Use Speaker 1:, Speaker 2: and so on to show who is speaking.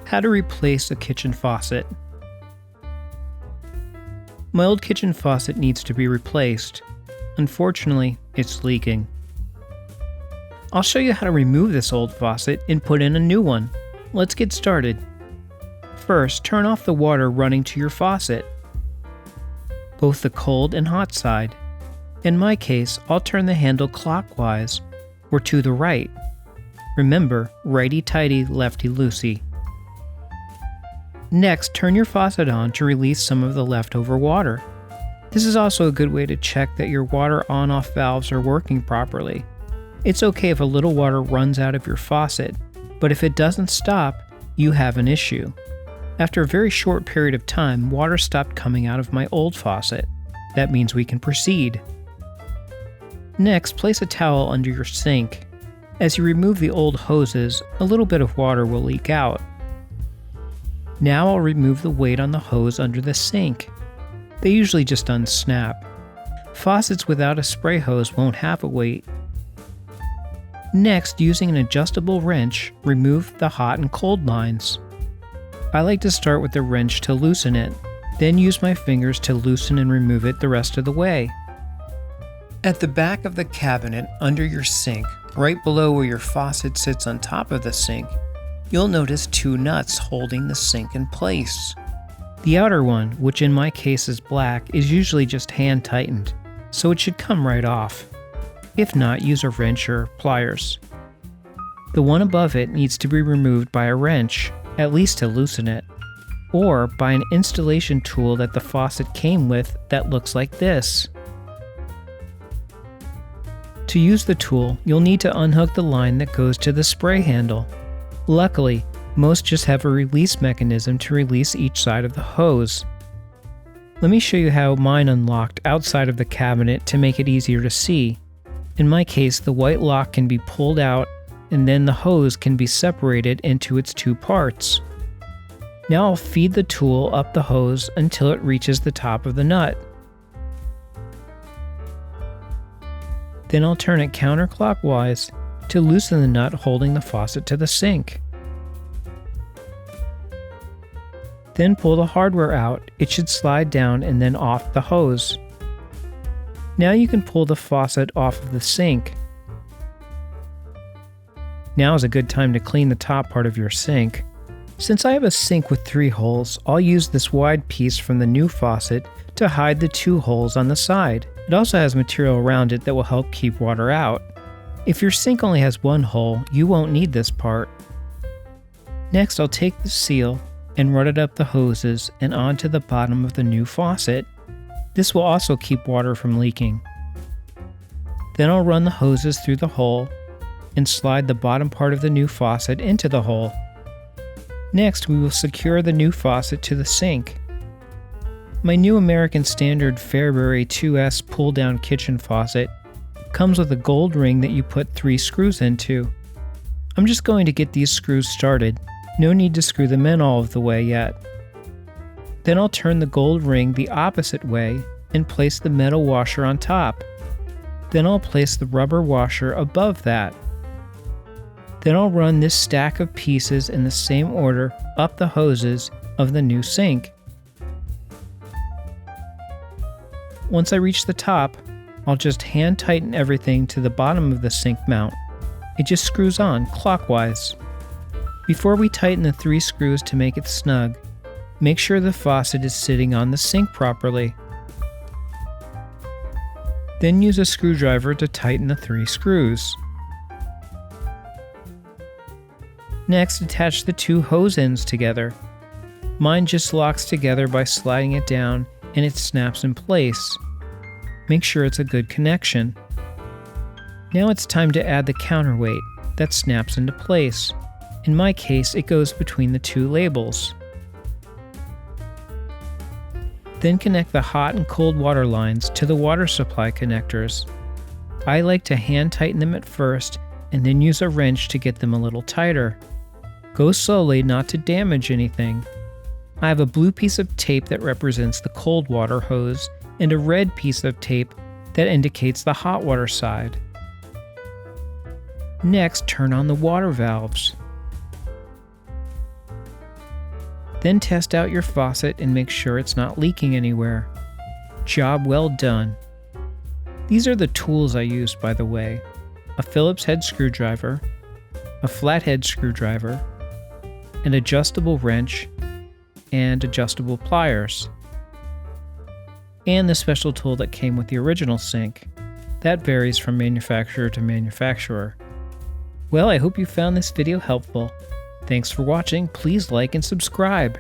Speaker 1: How to replace a kitchen faucet. My old kitchen faucet needs to be replaced. Unfortunately, it's leaking. I'll show you how to remove this old faucet and put in a new one. Let's get started. First, turn off the water running to your faucet, both the cold and hot side. In my case, I'll turn the handle clockwise or to the right. Remember, righty-tighty, lefty-loosey. Next, turn your faucet on to release some of the leftover water. This is also a good way to check that your water on-off valves are working properly. It's okay if a little water runs out of your faucet, but if it doesn't stop, you have an issue. After a very short period of time, water stopped coming out of my old faucet. That means we can proceed. Next, place a towel under your sink. As you remove the old hoses, a little bit of water will leak out. Now I'll remove the weight on the hose under the sink. They usually just unsnap. Faucets without a spray hose won't have a weight. Next, using an adjustable wrench, remove the hot and cold lines. I like to start with the wrench to loosen it, then use my fingers to loosen and remove it the rest of the way. At the back of the cabinet under your sink, right below where your faucet sits on top of the sink, you'll notice two nuts holding the sink in place. The outer one, which in my case is black, is usually just hand tightened, so it should come right off. If not, use a wrench or pliers. The one above it needs to be removed by a wrench, at least to loosen it, or by an installation tool that the faucet came with that looks like this. To use the tool, you'll need to unhook the line that goes to the spray handle. Luckily, most just have a release mechanism to release each side of the hose. Let me show you how mine unlocked outside of the cabinet to make it easier to see. In my case, the white lock can be pulled out and then the hose can be separated into its two parts. Now I'll feed the tool up the hose until it reaches the top of the nut. Then I'll turn it counterclockwise to loosen the nut holding the faucet to the sink. Then pull the hardware out. It should slide down and then off the hose. Now you can pull the faucet off of the sink. Now is a good time to clean the top part of your sink. Since I have a sink with 3 holes, I'll use this wide piece from the new faucet to hide the 2 holes on the side. It also has material around it that will help keep water out. If your sink only has 1 hole, you won't need this part. Next, I'll take the seal and run it up the hoses and onto the bottom of the new faucet. This will also keep water from leaking. Then I'll run the hoses through the hole and slide the bottom part of the new faucet into the hole. Next, we will secure the new faucet to the sink. My new American Standard Fairbury 2S pull-down kitchen faucet comes with a gold ring that you put 3 screws into. I'm just going to get these screws started. No need to screw them in all of the way yet. Then I'll turn the gold ring the opposite way and place the metal washer on top. Then I'll place the rubber washer above that. Then I'll run this stack of pieces in the same order up the hoses of the new sink. Once I reach the top, I'll just hand tighten everything to the bottom of the sink mount. It just screws on clockwise. Before we tighten the 3 screws to make it snug, make sure the faucet is sitting on the sink properly. Then use a screwdriver to tighten the 3 screws. Next, attach the 2 hose ends together. Mine just locks together by sliding it down and it snaps in place. Make sure it's a good connection. Now it's time to add the counterweight that snaps into place. In my case, it goes between the 2 labels. Then connect the hot and cold water lines to the water supply connectors. I like to hand tighten them at first and then use a wrench to get them a little tighter. Go slowly not to damage anything. I have a blue piece of tape that represents the cold water hose and a red piece of tape that indicates the hot water side. Next, turn on the water valves. Then test out your faucet and make sure it's not leaking anywhere. Job well done. These are the tools I used, by the way: a Phillips head screwdriver, a flathead screwdriver, an adjustable wrench, and adjustable pliers. And the special tool that came with the original sink. That varies from manufacturer to manufacturer. Well, I hope you found this video helpful. Thanks for watching. Please like and subscribe.